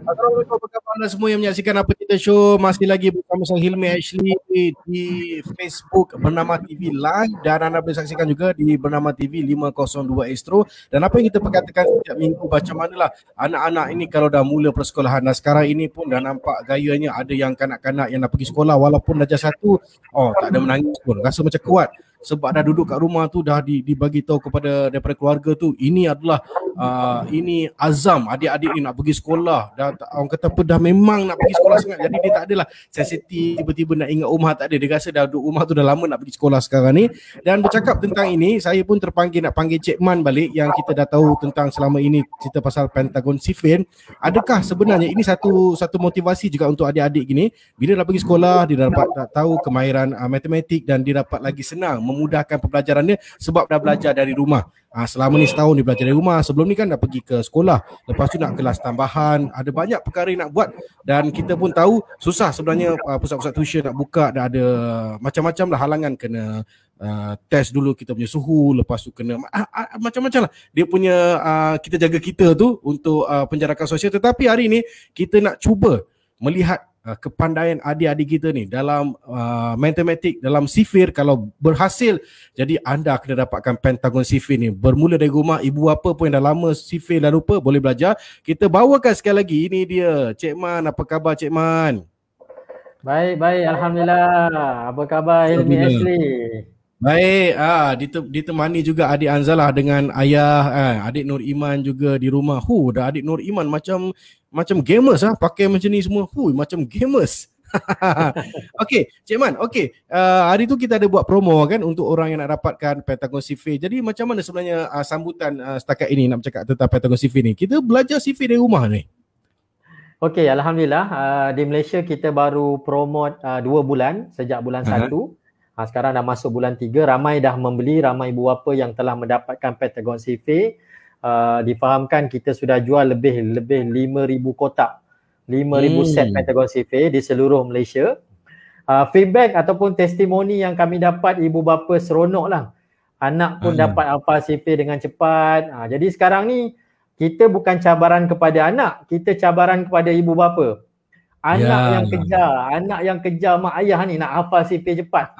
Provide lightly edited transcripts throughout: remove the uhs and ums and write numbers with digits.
Assalamualaikum, apa khabar anda semua yang menyaksikan Apa Kita Show. Masih lagi bersama saya Hilmi Ashley di Facebook Bernama TV Live, dan anda boleh saksikan juga di Bernama TV 502 Astro. Dan apa yang kita perkatakan setiap minggu, macam manalah anak-anak ini kalau dah mula persekolahan. Dan sekarang ini pun dah nampak gayanya, ada yang kanak-kanak yang nak pergi sekolah walaupun darjah 1, tak ada menangis pun, rasa macam kuat. Sebab dah duduk kat rumah tu, dah dibagi tahu kepada daripada keluarga tu, ini adalah ini azam adik-adik ni nak pergi sekolah. Dah orang kata apa, dah memang nak pergi sekolah sangat. Jadi dia tak adalah sensitif tiba-tiba nak ingat rumah, tak ada. Dia rasa dah duduk rumah tu dah lama nak pergi sekolah sekarang ni. Dan bercakap tentang ini, saya pun terpanggil nak panggil Cik Man balik, yang kita dah tahu tentang selama ini cerita pasal Pentagon Sifin. Adakah sebenarnya ini satu motivasi juga untuk adik-adik gini, bila dah pergi sekolah dia dah dapat tahu kemahiran matematik, dan dia dapat lagi senang memudahkan pembelajarannya sebab dah belajar dari rumah. Selama ni setahun dia belajar dari rumah. Sebelum ni kan dah pergi ke sekolah, lepas tu nak kelas tambahan, ada banyak perkara yang nak buat. Dan kita pun tahu susah sebenarnya pusat-pusat tuition nak buka, dah ada macam-macam lah halangan. Kena test dulu kita punya suhu, lepas tu kena macam-macam lah dia punya kita jaga kita tu untuk penjarakan sosial. Tetapi hari ni kita nak cuba melihat kepandaian adik-adik kita ni dalam matematik, dalam sifir. Kalau berhasil, jadi anda kena dapatkan Pentagon Sifir ni. Bermula dari rumah, ibu apa pun yang dah lama sifir dah lupa, boleh belajar. Kita bawakan sekali lagi, ini dia Cik Man. Apa khabar Cik Man? Baik, Alhamdulillah. Apa khabar Hilmi Ashley? Baik, ditemani juga adik Anzalah dengan ayah, adik Nur Iman juga di rumah. Dah adik Nur Iman macam gamers pakai macam ni semua. Macam gamers. Okey, Cik Man, hari tu kita ada buat promo kan untuk orang yang nak dapatkan Pentagon Sifir. Jadi macam mana sebenarnya sambutan setakat ini nak bercakap tentang Pentagon Sifir ni? Kita belajar sifir dari rumah ni. Okey, alhamdulillah di Malaysia kita baru promote 2 bulan sejak bulan 1. Sekarang dah masuk bulan 3, ramai dah membeli, ramai ibu bapa yang telah mendapatkan Pentagon Sifir. Difahamkan kita sudah jual lebih 5,000 kotak, 5,000 set Pentagon Sifir di seluruh Malaysia. Feedback ataupun testimoni yang kami dapat, ibu bapa seronok lah. Anak pun dapat hafal sifir dengan cepat. Jadi sekarang ni kita bukan cabaran kepada anak, kita cabaran kepada ibu bapa. Anak yang kejar mak ayah ni nak hafal sifir cepat.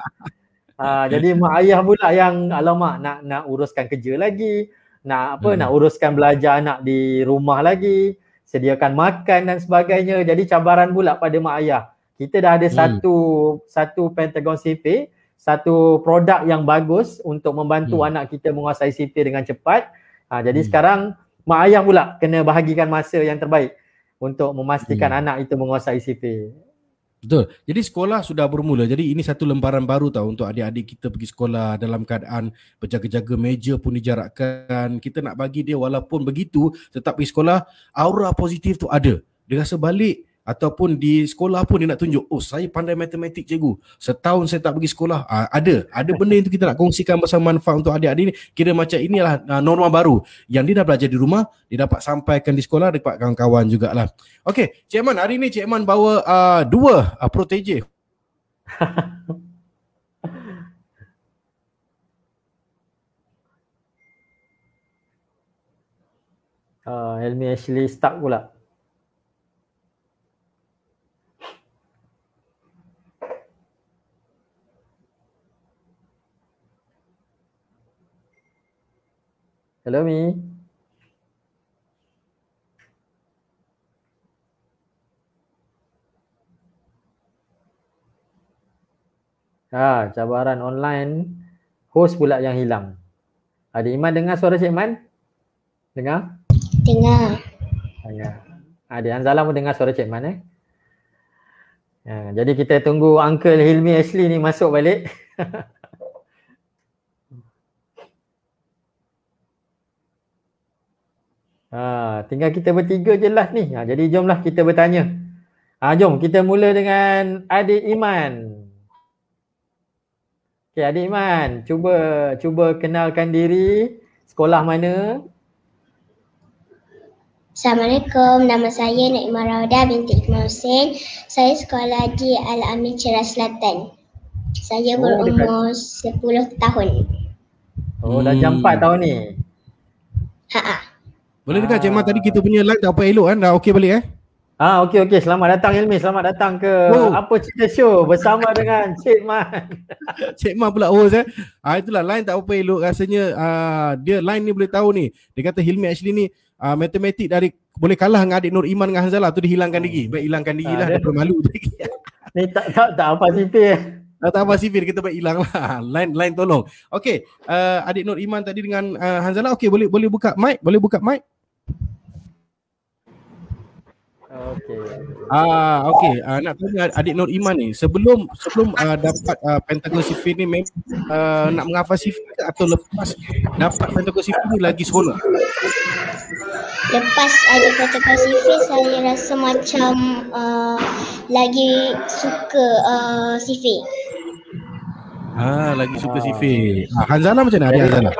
Jadi mak ayah pula yang alamak nak uruskan kerja lagi, nak uruskan belajar anak di rumah lagi, sediakan makan dan sebagainya. Jadi cabaran pula pada mak ayah. Kita dah ada satu Pentagon Sifir, satu produk yang bagus untuk membantu anak kita menguasai sifir dengan cepat. Jadi sekarang mak ayah pula kena bahagikan masa yang terbaik untuk memastikan anak itu menguasai sifir. Betul. Jadi sekolah sudah bermula. Jadi ini satu lembaran baru untuk adik-adik kita pergi sekolah dalam keadaan berjaga-jaga, meja pun dijarakkan. Kita nak bagi dia walaupun begitu tetap pergi sekolah, aura positif tu ada. Dia rasa balik ataupun di sekolah pun dia nak tunjuk, saya pandai matematik cikgu, setahun saya tak pergi sekolah. Ada benda itu kita nak kongsikan bersama manfaat untuk adik-adik ni. Kira macam inilah norma baru yang dia dah belajar di rumah, dia dapat sampaikan di sekolah dekat kawan-kawan jugalah. Okey, Cik Man, hari ni Cik Man bawa 2 protege. Hilmi Ashley stuck pula. Hello Mi. Cabaran online, host pula yang hilang. Adik Iman dengar suara Cik Man? Dengar? Dengar. Adik Anzalah pun dengar suara Cik Man jadi kita tunggu Uncle Hilmi Ashley ni masuk balik. Tinggal kita bertiga je lah ni. Jadi jomlah kita bertanya. Jom kita mula dengan adik Iman. Okey, adik Iman, cuba kenalkan diri, sekolah mana? Assalamualaikum, nama saya Naimah Raudah binti Iqmal Hussein. Saya sekolah di Al-Amin Ceras Selatan. Saya berumur 10 tahun. Dah jam 4 tahun ni. Boleh dengar Cik Man tadi kita punya live dah apa elok kan? Dah okey balik Okey. Selamat datang Hilmi. Selamat datang ke Apa Cerita Show bersama dengan Cik Man. Cik Man pula host itulah line tak apa elok rasanya. Dia line ni boleh tahu ni. Dia kata Hilmi actually ni matematik dari boleh kalah dengan adik Nur Iman dengan Hanzalah tu, dia hilangkan diri. Baik hilangkan diri lah, daripada malu lagi. Ni tak apa sipir. Tak apa sipir, kita baik hilang lah. Line tolong. Okey, adik Nur Iman tadi dengan Hanzalah. Okey, boleh buka mic? Boleh buka mic? Okey. Nak tanya adik Nur Iman ni, sebelum dapat Pentagon Sifir ni nak menghafal sifir atau lepas dapat Pentagon Sifir ni lagi seronok? Lepas ada Pentagon Sifir, saya rasa macam lagi suka sifir. Lagi suka sifir. Hanzalah macam mana adik Hanzalah?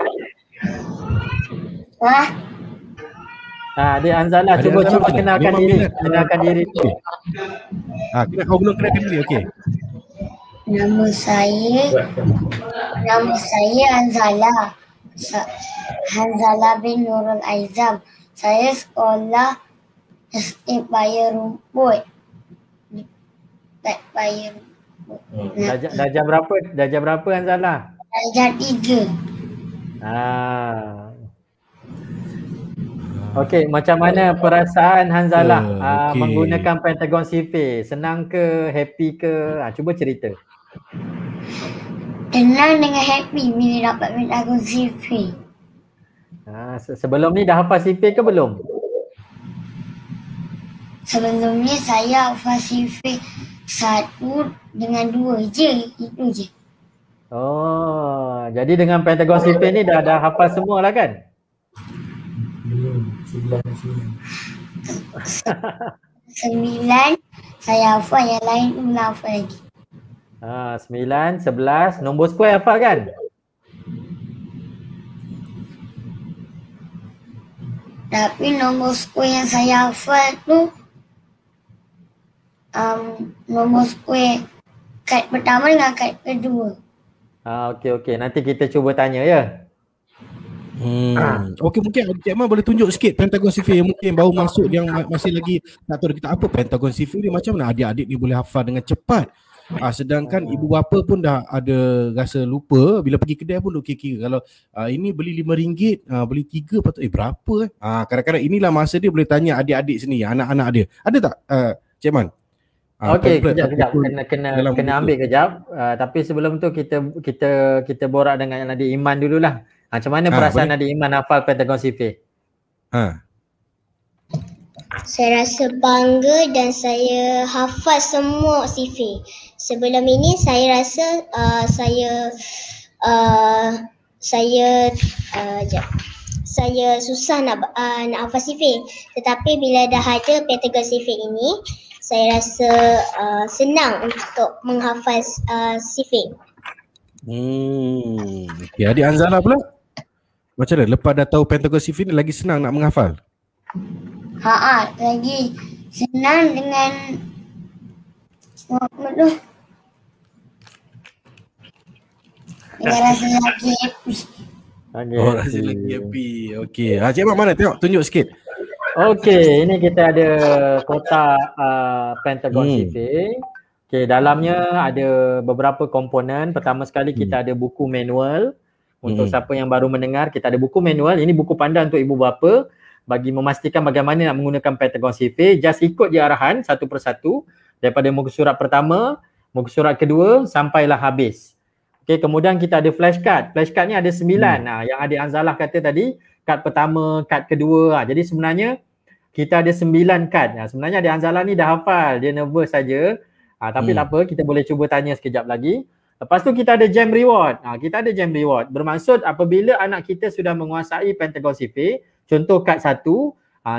Adik Hanzalah, cuba kenalkan diri. Kenalkan diri. Kau belum kenalkan diri, okey. Nama saya Hanzalah. Hanzalah bin Nurul Aizam. Saya sekolah SD Paya Rumput. Paya Rumput. Darjah berapa? Darjah berapa Hanzalah? Darjah 3. Okey, macam mana perasaan Hanzalah menggunakan Pentagon Sifir? Senang ke, happy ke? Cuba cerita. Senang dengan happy bila dapat Pentagon Sifir. Sebelum ni dah hafal sifir ke belum? Sebelum ni saya hafal sifir 1 dengan 2 je, itu je. Jadi dengan Pentagon Sifir ni dah hafal semua lah kan? 9 saya hafal, yang lain belum hafal lagi. 9, 11, nombor square hafal kan? Tapi nombor square yang saya hafal tu nombor square kad pertama dengan kad kedua. Okey. Nanti kita cuba tanya ya. Okey, mungkin Cik Man boleh tunjuk sikit Pentagon Sifir yang mungkin baru masuk, yang masih lagi tak tahu kita apa Pentagon Sifir ni, macam mana adik-adik ni boleh hafal dengan cepat. Sedangkan ibu bapa pun dah ada rasa lupa, bila pergi kedai pun duk kira-kira kalau ini beli RM5, beli 3 patut berapa kadang-kadang inilah masa dia boleh tanya adik-adik sini, anak-anak dia. Ada tak Cik Man? Okey, kejap. Kena ambil kejap. Tapi sebelum tu kita borak dengan adik Iman dululah. Macam mana perasaan adik Iman hafal Pentagon Sifir? Saya rasa bangga dan saya hafal semua sifir. Sebelum ini saya rasa saya susah nak hafal sifir. Tetapi bila dah ada Pentagon Sifir ini, saya rasa senang untuk menghafal sifir. Okay, adik Hanzalah pula? Macam mana? Lepas dah tahu Pentagon Sifir ni lagi senang nak menghafal? Lagi senang dengan dengan rasa lagi happy. Rasa lagi happy. Okey. Cik Man mana? Tengok, tunjuk sikit. Okey, ini kita ada kotak Pentagon Sifir. Okey, dalamnya ada beberapa komponen. Pertama sekali kita ada buku manual. Untuk siapa yang baru mendengar, kita ada buku manual. Ini buku pandan untuk ibu bapa bagi memastikan bagaimana nak menggunakan Pentagon Sifir. Just ikut je arahan satu persatu daripada muka surat pertama, muka surat kedua sampailah habis. Okey, kemudian kita ada flashcard. Flashcard ni ada 9. Yang adik Hanzalah kata tadi, kad pertama, kad kedua. Jadi sebenarnya kita ada 9 kad. Sebenarnya adik Hanzalah ni dah hafal, dia nervous saja. Tapi tak apa, kita boleh cuba tanya sekejap lagi. Lepas tu kita ada jam reward. Kita ada jam reward. Bermaksud apabila anak kita sudah menguasai Pentagon Sifir, contoh kad 1,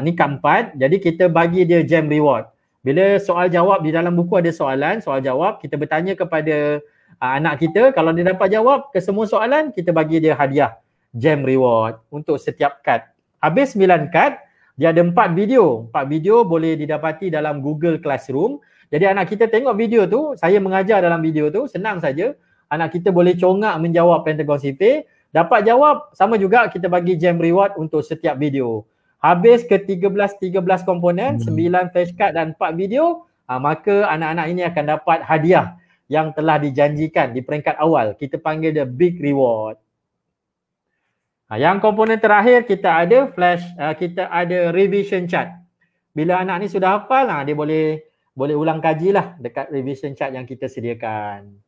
ni kad 4, jadi kita bagi dia jam reward. Bila soal jawab di dalam buku ada soalan, soal jawab, kita bertanya kepada anak kita, kalau dia dapat jawab ke semua soalan, kita bagi dia hadiah jam reward untuk setiap kad. Habis 9 kad, dia ada 4 video. 4 video boleh didapati dalam Google Classroom. Jadi anak kita tengok video tu, saya mengajar dalam video tu, senang saja. Anak kita boleh congak menjawab Pentagon Sifir. Dapat jawab, sama juga kita bagi jam reward untuk setiap video. habis ke 13 komponen, 9 flashcard dan 4 video, maka anak-anak ini akan dapat hadiah yang telah dijanjikan di peringkat awal. Kita panggil dia big reward. Yang komponen terakhir kita ada flash, kita ada revision chart. Bila anak ni sudah hafal, dia boleh ulang kaji lah dekat revision chart yang kita sediakan.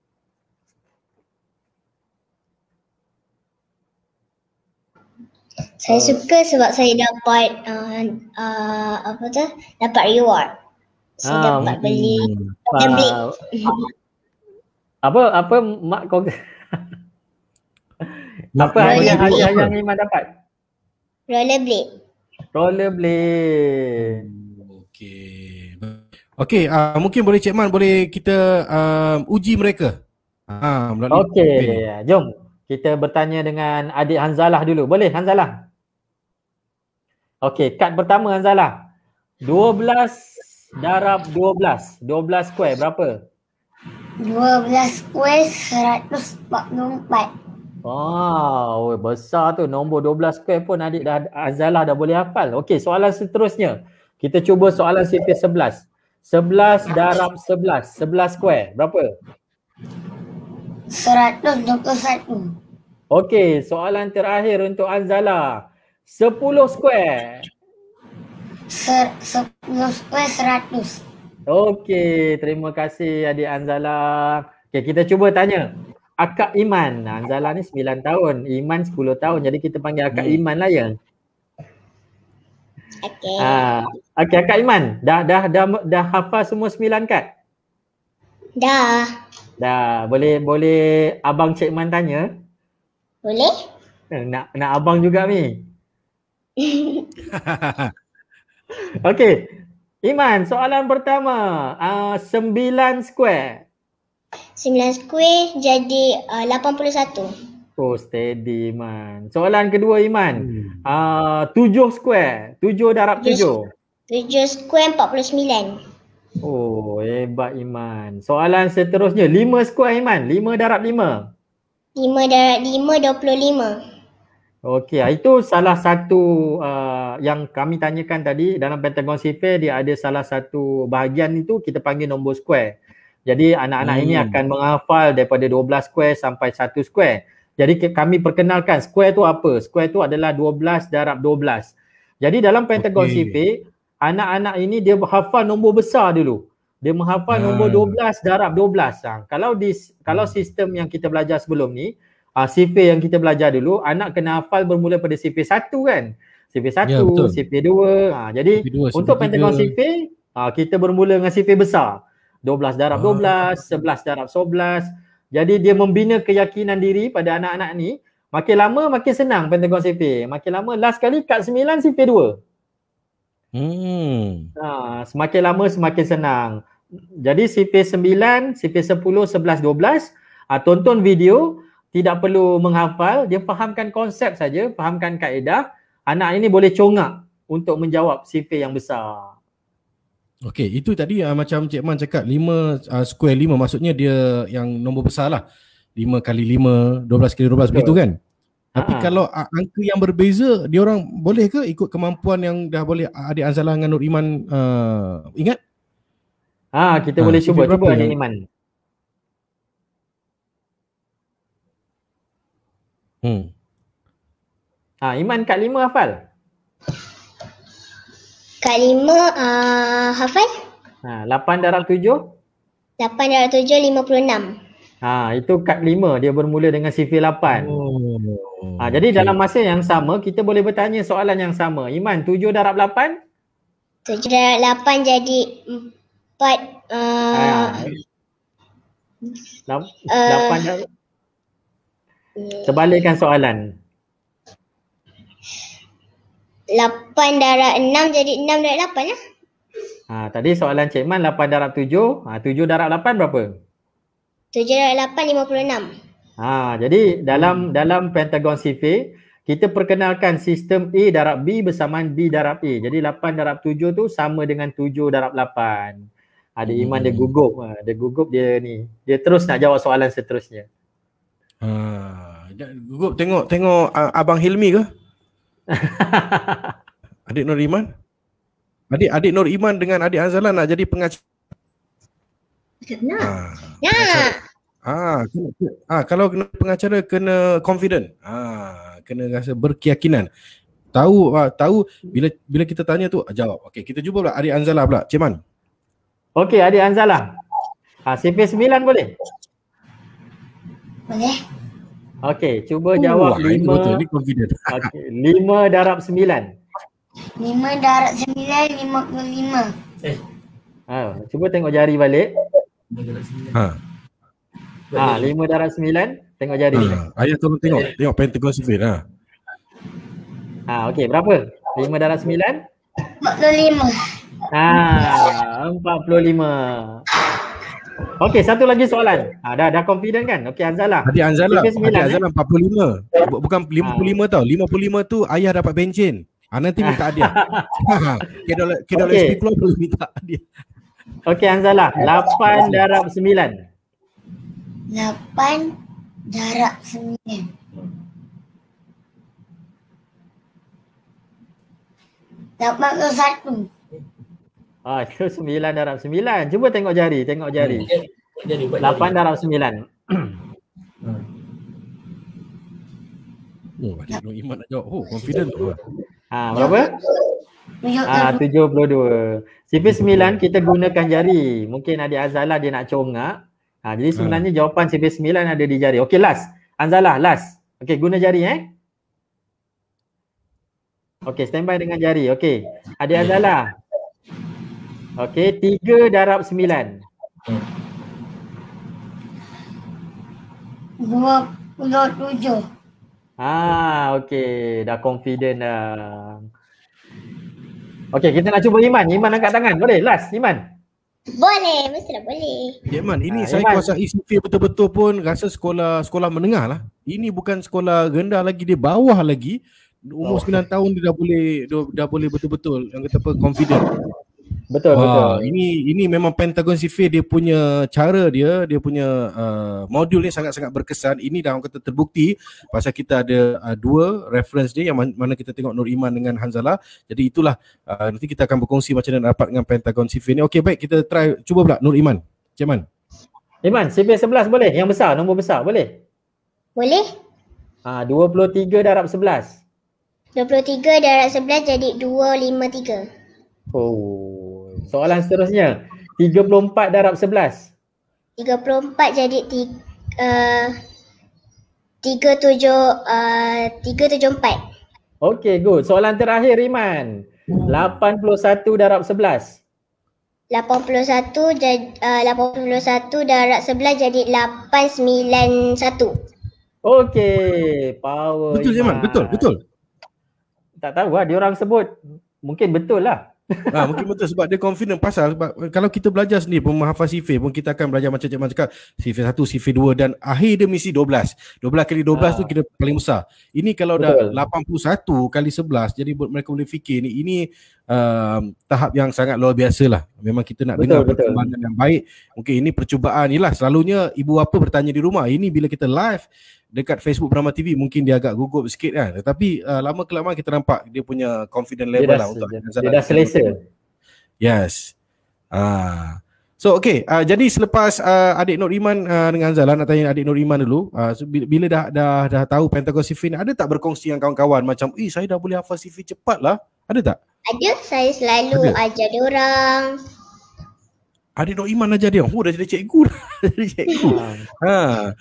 Saya suka sebab saya dapat dapat reward. Saya dapat beli tablet. Apa mak kau apa hadiah yang Iman dapat? Rollerblade. Okey, mungkin boleh Cik Man, boleh kita uji mereka. Okey, jom kita bertanya dengan adik Hanzalah dulu. Boleh Hanzalah? Okey, kad pertama Hanzalah. 12 darab 12. 12 square berapa? 12 square 144. Wow, besar tu. Nombor 12 square pun adik Hanzalah dah boleh hafal. Okey, soalan seterusnya. Kita cuba soalan CP11. 11 darab 11. 11 square berapa? 121. Okey, soalan terakhir untuk Hanzalah. 10 square. 10 square 100. Okey, terima kasih adik Hanzalah. Okey, kita cuba tanya. Akak Iman. Hanzalah ni 9 tahun. Iman 10 tahun. Jadi kita panggil Akak Iman lah ya. Okey. Okey, Akak Iman. Dah hafal semua 9 kad? Dah. Boleh abang Cik Man tanya? Boleh? Nak abang juga ni. Okey. Iman, soalan pertama. 9 square. 9 square jadi 81. Oh, steady Iman. Soalan kedua Iman. 7 square. 7 darab 7. 7 square 49. Oh, hebat Iman. Soalan seterusnya. 5 square Iman. 5 darab 5. 5 darab 5 25. Okey, itu salah satu yang kami tanyakan tadi. Dalam pentagon sifir dia ada salah satu bahagian itu kita panggil nombor square. Jadi anak-anak ini akan menghafal daripada 12 square sampai 1 square. Jadi kami perkenalkan square tu apa? Square tu adalah 12 darab 12. Jadi dalam pentagon sifir, anak-anak ini dia hafal nombor besar dulu. Dia menghafal nombor 12 darab 12. Kalau sistem yang kita belajar sebelum ni, sifir yang kita belajar dulu, anak kena hafal bermula pada sifir 1 kan? Sifir 1, sifir 2. Jadi untuk pentagon sifir, kita bermula dengan sifir besar. 12 darab 12, 11 darab 11. Jadi dia membina keyakinan diri pada anak-anak ni. Makin lama makin senang pentagon sifir. Makin lama last kali kad 9 sifir 2. Semakin lama semakin senang. Jadi sifir 9, sifir 10, 11, 12. Tonton video, tidak perlu menghafal. Dia fahamkan konsep saja, fahamkan kaedah. Anak ini boleh congak untuk menjawab sifir yang besar. Okey, itu tadi macam Cik Man cakap 5 square 5 maksudnya dia yang nombor besar lah. 5 kali 5, 12 kali 12 begitu kan? Tapi kalau angka yang berbeza, dia orang boleh ke ikut kemampuan yang dah boleh adik Hanzalah dengan Nur Iman ingat? Kita boleh cuba adik Iman. Iman kat 5 hafal? Kat 5 hafal? 8 darab 7? 8 darab 7 56. Itu kad 5, dia bermula dengan sifir 8. Jadi dalam masa yang sama kita boleh bertanya soalan yang sama. Iman, 7 darab 8? 7 darab 8 jadi 4 8 darab. Terbalikkan soalan. 8 darab 6 jadi 6 darab 8 lah. Tadi soalan Cik Man 8 darab 7. 7 darab 8 berapa? 7 darab 8 56. Jadi dalam pentagon sifir kita perkenalkan sistem A darab B bersamaan B darab A. Jadi 8 darab 7 tu sama dengan 7 darab 8. Adik Iman dia gugup. Dia ni. Dia terus nak jawab soalan seterusnya. Gugup tengok Abang Hilmi ke? Adik Nur Iman? Adik Nur Iman dengan adik Anzala nak jadi pengacara. Kalau kena pengacara kena confident. Kena rasa berkeyakinan. Tahu bila kita tanya tu jawab. Okey, kita cuba pula adik Anzala pula. Cik Man. Okey, adik Anzala. CV 9 boleh? Boleh. Okey, cuba jawab 5. Betul, ni confident. Okey, 5 darab 9. 5 darab 9, 55. Cuba tengok jari balik. 5 darab 9, tengok jari. Ayah tolong tengok pentagon sifir. Okey, berapa? 5 darab 9? 45. 45. Okey, satu lagi soalan. Dah confident kan? Okey, Anzala. Adik Anzala 45. Bukan 55 tau. 55 tu ayah dapat bencin. Nanti minta hadiah. Kira SP keluar boleh minta hadiah. Okey, Anzala, 8 darab 9. 8 darab 9. 81. Itu 9 darab 9. Cuba tengok jari. 8 darab 9. Adik Nur Iman nak jawab. Confident tu. Berapa? 72. CV 9 kita gunakan jari. Mungkin adik Anzala dia nak congak. Jadi sebenarnya jawapan CV 9 ada di jari. Okey, last. Anzala, last. Okey, guna jari Okey, standby dengan jari. Okey. Adik Anzala. Okey, 3 darab 9. 27. Okey, dah confident dah. Okey, kita nak cuba Iman. Iman angkat tangan. Boleh? Last, Iman. Boleh, mestilah boleh. Ya Man, ini saya kuasai CV betul-betul pun rasa sekolah menengah lah. Ini bukan sekolah rendah lagi, dia bawah lagi. Umur 9 tahun dia dah boleh betul-betul yang kata apa confident. Betul. Ini memang pentagon sifir dia punya cara dia punya modul ni sangat-sangat berkesan. Ini dah orang kata terbukti pasal kita ada dua reference dia yang mana kita tengok Nur Iman dengan Hanzalah. Jadi itulah nanti kita akan berkongsi macam mana dapat dengan pentagon sifir ni. Okey, baik, kita try cuba pula Nur Iman. Cik Man. Iman, sifir 11 boleh? Yang besar, nombor besar boleh? Boleh. 23 darab 11. 23 darab 11 jadi 253. Soalan seterusnya. 34 darab 11. 34 jadi 374. Okey, good. Soalan terakhir Iman. 81 darab 11. 81 darab 11 jadi 891. Okey, power. Betul Iman, betul. Tak tahu lah, dia orang sebut mungkin betul lah. Mungkin betul sebab dia confident pasal kalau kita belajar sendiri pun menghafal sifir pun kita akan belajar macam Cik Man cakap sifir 1, sifir 2 dan akhir dia mesti 12. 12 kali 12 tu kira paling besar. Ini kalau betul. Dah 81 kali 11 jadi mereka boleh fikir ini tahap yang sangat luar biasa lah. Memang kita nak dengar perkembangan yang baik. Mungkin ini percubaan ni lah. Selalunya ibu bapa bertanya di rumah. Ini bila kita live dekat Facebook Bernama TV mungkin dia agak gugup sikit kan. Tetapi lama kelamaan kita nampak dia punya confident level lah untuk dia dah selesa. Yes. So okay, jadi selepas adik Nur Iman dengan Hanzalah, nak tanya adik Nur Iman dulu. So, bila dah tahu pentagon sifir ni, ada tak berkongsi dengan kawan-kawan macam saya dah boleh hafal sifir cepat lah? Ada tak? Ada, saya selalu ajar diorang. Adik Nur Iman ajar dia. Dah jadi cikgu dah. Jadi cikgu.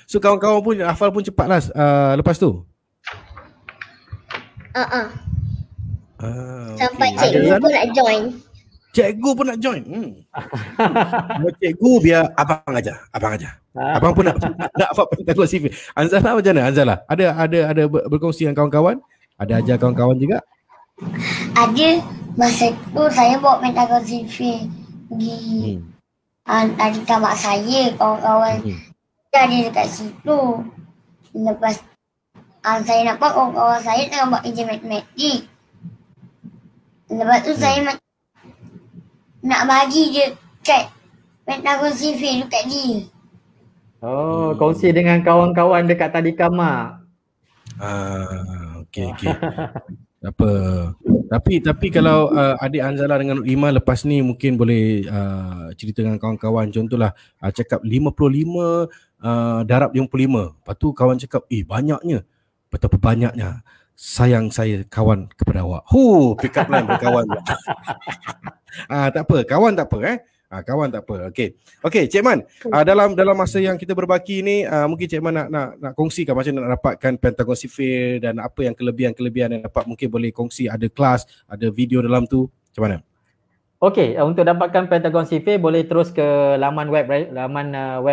So kawan-kawan pun hafal pun cepat lah lepas tu. Sampai cikgu pun nak join. Cikgu pun nak join. Cikgu biar abang ajar. Abang pun nak hafal pentagon sifir. Hanzalah macam mana? Hanzalah ada berkongsi dengan kawan-kawan? Ada ajar kawan-kawan juga? Ada. Masa tu saya bawa pentagon sifir pergi adik tamak saya, kawan-kawan ada dekat situ. Lepas saya nampak kawan-kawan saya tengah buat kerja matematik. Lepas tu saya nak bagi dia kat pentagon sifir dekat dia. Kongsi dengan kawan-kawan dekat tadika mak. Okey. Apa? Tapi kalau adik Anzala dengan Nur Iman lepas ni mungkin boleh cerita dengan kawan-kawan. Contohlah cakap 55 darab 55. Lepas tu kawan cakap banyaknya. Betapa banyaknya. Sayang saya kawan kepada awak. Pick up line berkawan. Tak apa, kawan tak apa kawan tak apa. Okey, Cik Man, dalam masa yang kita berbaki ni mungkin Cik Man nak kongsikan macam mana nak dapatkan Pentagon Civil dan apa yang kelebihan yang dapat, mungkin boleh kongsi, ada kelas, ada video dalam tu. Macam mana? Okey, untuk dapatkan Pentagon Civil boleh terus ke laman web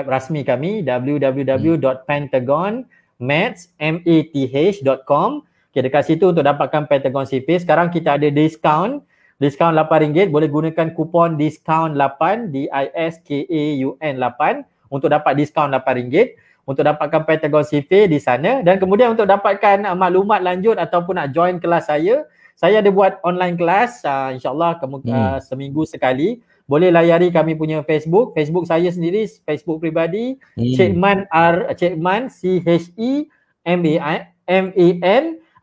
rasmi kami www.pentagonmaths.com. Okay, dekat situ untuk dapatkan Pentagon Civil. Sekarang kita ada diskaun RM8. Boleh gunakan kupon diskaun 8 DISKAUN 8 untuk dapat diskaun RM8 untuk dapatkan Pentagon Civil di sana. Dan kemudian untuk dapatkan maklumat lanjut ataupun nak join kelas saya ada buat online kelas insyaAllah seminggu sekali. Boleh layari kami punya Facebook saya sendiri, Facebook pribadi Cik Man CHEMAN,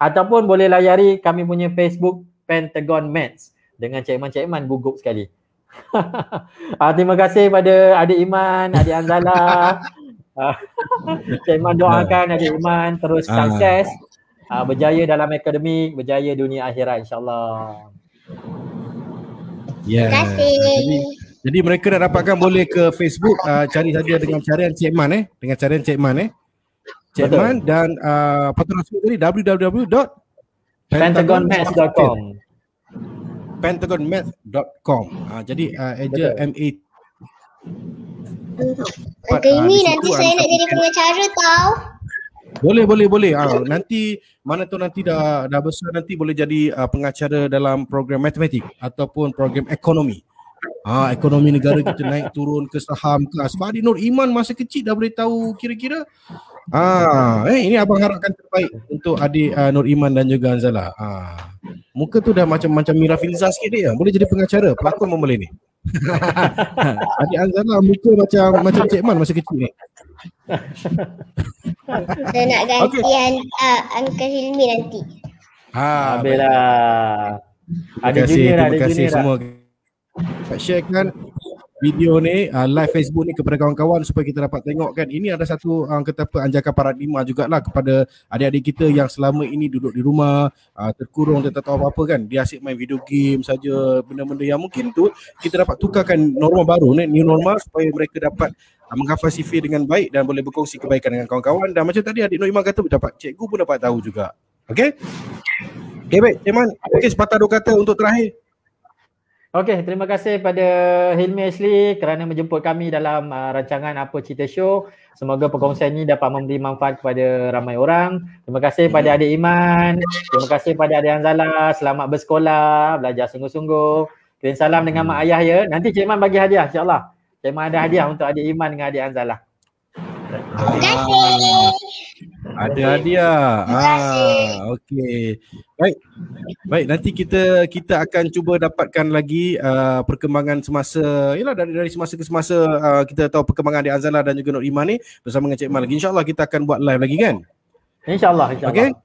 ataupun boleh layari kami punya Facebook Pentagon Maths dengan Cik Man gugup sekali. Terima kasih pada adik Iman, adik Anzala. Cik Man doakan adik Iman terus sukses, berjaya dalam akademik, berjaya dunia akhirat insyaAllah. Terima kasih. Jadi mereka nak dapatkan boleh ke Facebook, cari saja dengan carian Cik Man dengan carian Cik Man Cik Man dan patut rasmi tadi www.pentagonmaths.com. Pentagonmaths.com. Jadi eja MA. Ini nanti saya nak jadi pengacara tau. Boleh. Nanti mana tu nanti dah besar nanti boleh jadi pengacara dalam program matematik ataupun program ekonomi. Ekonomi negara kita naik turun ke saham ke. Sebab adik Nur Iman masa kecil dah boleh tahu kira-kira. Ini abang harapkan terbaik untuk adik Nur Iman dan juga Anzala. Muka tu dah macam Mira Filza sikit dia. Boleh jadi pengacara, pelakon pun boleh ni. Adik Anzala muka macam Cik Man masa kecil ni. Saya nak gantian Uncle Hilmi nanti. Habislah. Terima kasih semua. Sharekan video ni live Facebook ni kepada kawan-kawan supaya kita dapat tengok kan. Ini ada satu anjakan paradigma jugalah kepada adik-adik kita yang selama ini duduk di rumah, terkurung dan tak tahu apa-apa kan. Dia asyik main video game saja, benda-benda yang mungkin tu kita dapat tukarkan norma baru ni, new normal, supaya mereka dapat menghafal CV dengan baik dan boleh berkongsi kebaikan dengan kawan-kawan. Dan macam tadi adik Nur Iman kata, dapat cikgu pun dapat tahu juga. Okey? Okey, baik. Cik Man, okey, sepatah dua kata untuk terakhir. Okey, terima kasih pada Hilmi Ashley kerana menjemput kami dalam rancangan Apa Cerita Show. Semoga perkongsian ini dapat memberi manfaat kepada ramai orang. Terima kasih pada adik Iman. Terima kasih pada adik Anzala. Selamat bersekolah, belajar sungguh-sungguh. Kirim salam dengan mak ayah ya. Nanti Cik Man bagi hadiah insya-Allah. Cik Man ada hadiah untuk adik Iman dengan adik Anzala. Terima kasih. Ada hadiah. Okey. Baik, nanti kita akan cuba dapatkan lagi perkembangan semasa, yalah dari semasa ke semasa kita tahu perkembangan adik Anzala dan juga Nur Iman ni bersama dengan Cik Man lagi. InsyaAllah kita akan buat live lagi kan? InsyaAllah. Okey.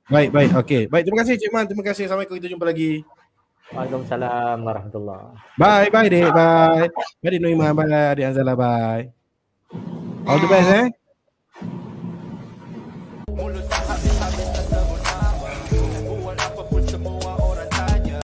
Baik. Okey. Baik, terima kasih Cik Man. Terima kasih. Assalamualaikum. Kita jumpa lagi. Waalaikumsalam warahmatullahi. Bye, Dek. Bye. Bye, Nur Iman. Bye, adik Anzala. Bye. All the best,